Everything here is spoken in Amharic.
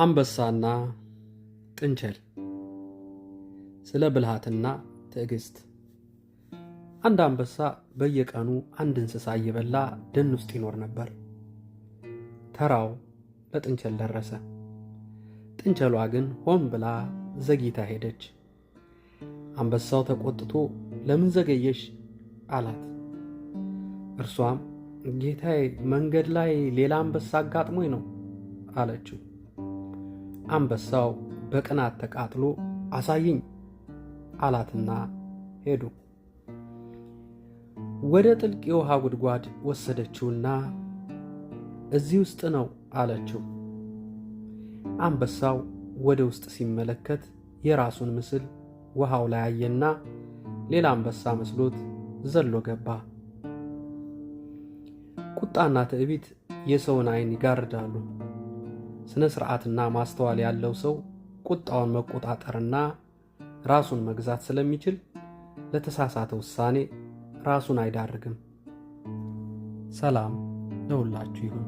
አንበሳና ጥንቸል። ስለ ብልሃትና ትዕግስት። አንድ አንበሳ በየቀኑ አንድ እንስሳ እየበላ ደን ውስጥ ይኖር ነበር። ተራው ለጥንቸል ደረሰ። ጥንቸሏ ግን ሆን ብላ ዘግይታ ሄደች። አንበሳው ተቆጥቶ ለምን ዘገየሽ አላት። እርሷም ጌታዬ፣ መንገድ ላይ ሌላ አንበሳ አጋጥሞኝ ነው አለችው። አንበሳው በቅናት ተቃጥሎ አሳይኝ አላትና ሄዱ። ወደ ጥልቅ የውሃ ጉድጓድ ወሰደችውና እዚህ ውስጥ ነው አለችው። አንበሳው ወደ ውስጥ ሲመለከት የራሱን ምስል ውሃው ላይ አየና ሌላ አንበሳ መስሎት ዘሎ ገባ። ቁጣና ትዕቢት የሰውን ዓይን ይጋርዳሉ። ስነ ስርዓትና ማስተዋል ያለው ሰው ቁጣውን መቆጣጠርና ራሱን መግዛት ስለሚችል ለተሳሳተ ውሳኔ ራሱን አይዳርግም። ሰላም ለሁላችሁ ይሁን።